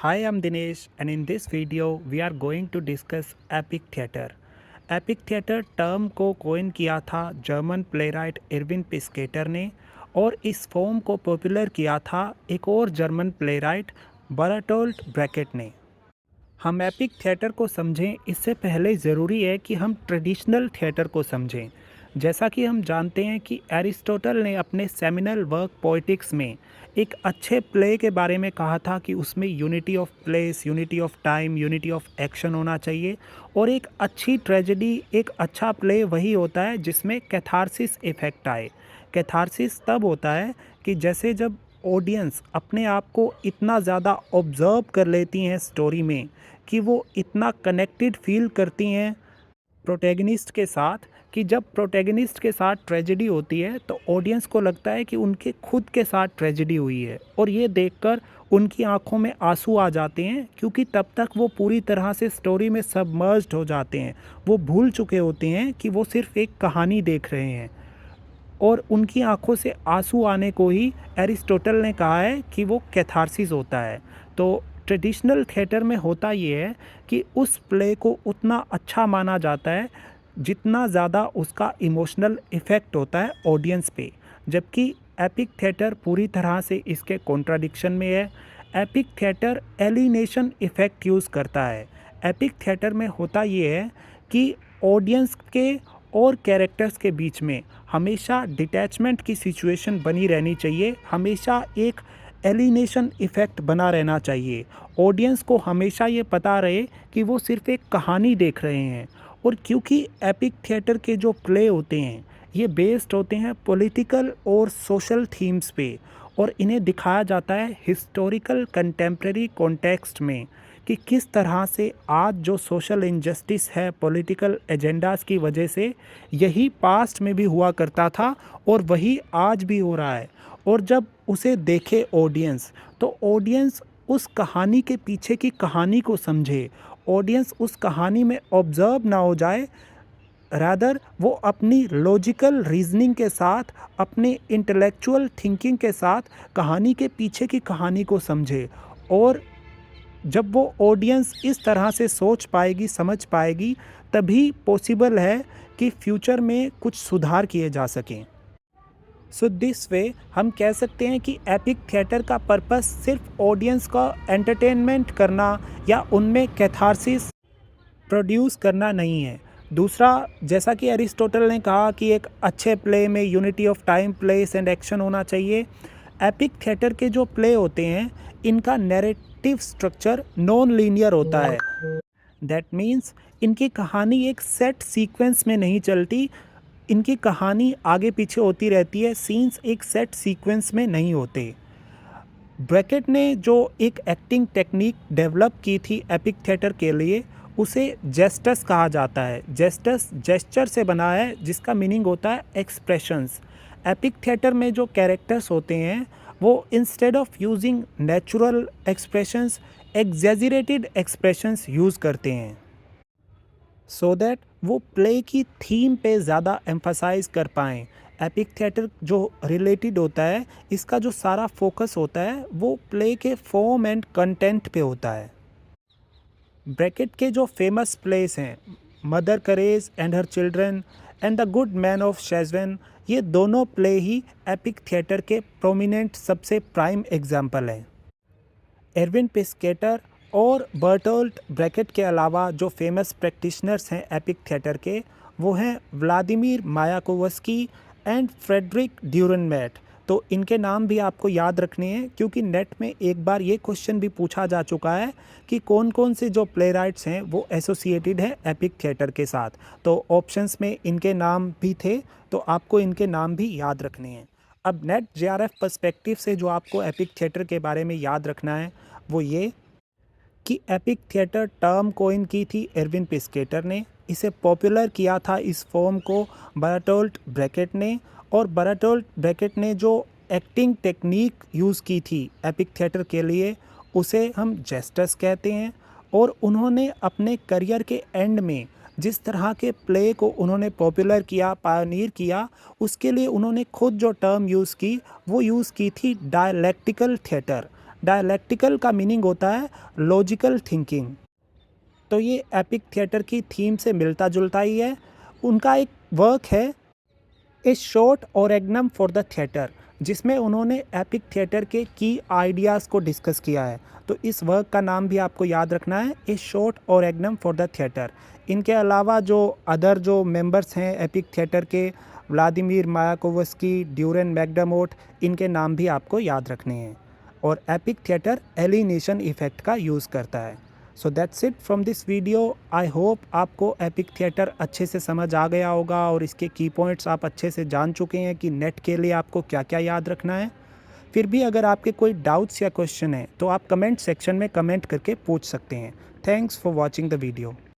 Hi, I'm Dinesh, and in this video, we are going to discuss epic theater. Epic theatre term को coin किया था German playwright Irwin पिस्केटर ने और इस form को popular किया था एक और जर्मन प्लेराइट बर्टोल्ट ब्रैकेट ने। हम एपिक थिएटर को समझें इससे पहले ज़रूरी है कि हम ट्रेडिशनल थिएटर को समझें। जैसा कि हम जानते हैं कि एरिस्टोटल ने अपने सेमिनल वर्क पोएटिक्स में एक अच्छे प्ले के बारे में कहा था कि उसमें unity of place, unity of time, unity of action होना चाहिए। और एक अच्छी ट्रेजेडी, एक अच्छा प्ले वही होता है जिसमें कैथारसिस इफ़ेक्ट आए। कैथारसिस तब होता है कि जैसे जब ऑडियंस अपने आप को इतना ज़्यादा ऑब्ज़र्व कर लेती हैं स्टोरी में कि वो इतना कनेक्टेड फील करती हैं प्रोटैगनिस्ट के साथ, कि जब प्रोटैगनिस्ट के साथ ट्रेजेडी होती है तो ऑडियंस को लगता है कि उनके खुद के साथ ट्रेजेडी हुई है और ये देखकर उनकी आंखों में आंसू आ जाते हैं, क्योंकि तब तक वो पूरी तरह से स्टोरी में सबमर्ज्ड हो जाते हैं। वो भूल चुके होते हैं कि वो सिर्फ एक कहानी देख रहे हैं और उनकी आंखों से आंसू आने को ही एरिस्टोटल ने कहा है कि वो कैथारसिस होता है। तो ट्रेडिशनल थिएटर में होता ये है कि उस प्ले को उतना अच्छा माना जाता है जितना ज़्यादा उसका इमोशनल इफ़ेक्ट होता है ऑडियंस पे, जबकि एपिक थिएटर पूरी तरह से इसके कॉन्ट्राडिक्शन में है। Epic theatre alienation effect use करता है। एपिक थिएटर में होता ये है कि ऑडियंस के और कैरेक्टर्स के बीच में हमेशा डिटैचमेंट की सिचुएशन बनी रहनी चाहिए, हमेशा एक एलिनेशन इफ़ेक्ट बना रहना चाहिए। ऑडियंस को हमेशा ये पता रहे कि वो सिर्फ एक कहानी देख रहे हैं। और क्योंकि एपिक थिएटर के जो प्ले होते हैं ये बेस्ड होते हैं पॉलिटिकल और सोशल थीम्स पे, और इन्हें दिखाया जाता है हिस्टोरिकल कंटेम्प्रेरी कॉन्टेक्स्ट में कि किस तरह से आज जो सोशल इनजस्टिस है पॉलिटिकल एजेंडास की वजह से, यही पास्ट में भी हुआ करता था और वही आज भी हो रहा है। और जब उसे देखे ऑडियंस, तो ऑडियंस उस कहानी के पीछे की कहानी को समझे, ऑडियंस उस कहानी में ऑब्जर्व ना हो जाए, रादर वो अपनी लॉजिकल रीजनिंग के साथ, अपने इंटेलेक्चुअल थिंकिंग के साथ कहानी के पीछे की कहानी को समझे। और जब वो ऑडियंस इस तरह से सोच पाएगी, समझ पाएगी, तभी पॉसिबल है कि फ्यूचर में कुछ सुधार किए जा सकें। सो दिस वे हम कह सकते हैं कि एपिक थिएटर का पर्पस सिर्फ ऑडियंस का एंटरटेनमेंट करना या उनमें कैथारसिस प्रोड्यूस करना नहीं है। दूसरा, जैसा कि एरिस्टोटल ने कहा कि एक अच्छे प्ले में unity of time, place and action होना चाहिए। एपिक थिएटर के जो प्ले होते हैं इनका नैरेटिव स्ट्रक्चर नॉन लीनियर होता है। दैट मीन्स इनकी कहानी एक सेट सीक्वेंस में नहीं चलती, इनकी कहानी आगे पीछे होती रहती है, सीन्स एक सेट सीक्वेंस में नहीं होते। ब्रैकेट ने जो एक एक्टिंग टेक्निक डेवलप की थी एपिक थिएटर के लिए, उसे जेस्टस कहा जाता है। जेस्टस जेस्चर से बना है जिसका मीनिंग होता है एक्सप्रेशंस। एपिक थिएटर में जो कैरेक्टर्स होते हैं वो instead of using natural expressions, exaggerated expressions use करते हैं, सो दैट वो प्ले की थीम पे ज़्यादा एम्फसाइज कर पाएँ। एपिक थिएटर जो रिलेटेड होता है, इसका जो सारा फोकस होता है वो प्ले के फॉर्म एंड कंटेंट पे होता है। ब्रैकेट के जो फेमस प्लेस हैं, Mother Courage and Her Children and the Good Man of Szechwan, ये दोनों प्ले ही एपिक थिएटर के प्रोमिनेंट सबसे प्राइम एग्जाम्पल हैं। एरविन पिस्केटर और बर्टोल्ट ब्रैकेट के अलावा जो फेमस प्रैक्टिशनर्स हैं एपिक थिएटर के, वो हैं Vladimir Mayakovsky and Friedrich Durrenmatt. तो इनके नाम भी आपको याद रखने हैं, क्योंकि नेट में एक बार ये क्वेश्चन भी पूछा जा चुका है कि कौन कौन से जो प्ले राइट्स हैं वो एसोसिएटेड हैं एपिक थिएटर के साथ। तो ऑप्शंस में इनके नाम भी थे, तो आपको इनके नाम भी याद रखने हैं। अब नेट जेआरएफ पर्सपेक्टिव से जो आपको एपिक थिएटर के बारे में याद रखना है वो ये कि एपिक थिएटर टर्म कोइन की थी एरविन पिस्केटर ने, इसे पॉपुलर किया था इस फॉर्म को बर्टोल्ट ब्रैकेट ने, और बर्टोल्ट ब्रैकेट ने जो एक्टिंग टेक्निक यूज़ की थी एपिक थिएटर के लिए उसे हम जेस्टस कहते हैं। और उन्होंने अपने करियर के एंड में जिस तरह के प्ले को उन्होंने पॉपुलर किया, पायनियर किया, उसके लिए उन्होंने खुद जो टर्म यूज़ की वो यूज़ की थी डायलैक्टिकल थिएटर। डायलैक्टिकल का मीनिंग होता है लॉजिकल थिंकिंग। तो ये एपिक थिएटर की थीम से मिलता जुलता ही है। उनका एक वर्क है a Short Organum for the Theatre, जिसमें उन्होंने एपिक थिएटर के की आइडियाज़ को डिस्कस किया है। तो इस वर्क का नाम भी आपको याद रखना है, a Short Organum for the Theatre. इनके अलावा जो अदर जो मेंबर्स हैं एपिक थिएटर के, व्लादिमीर मायाकोव्स्की, ड्यूरेन मैकडर्मोट, इनके नाम भी आपको याद रखने हैं। और एपिक थिएटर एलिनेशन इफेक्ट का यूज़ करता है। So that's it from this video. I hope आपको एपिक थिएटर अच्छे से समझ आ गया होगा और इसके की पॉइंट्स आप अच्छे से जान चुके हैं कि नेट के लिए आपको क्या क्या याद रखना है। फिर भी अगर आपके कोई डाउट्स या क्वेश्चन है तो आप कमेंट सेक्शन में कमेंट करके पूछ सकते हैं। Thanks for watching the video.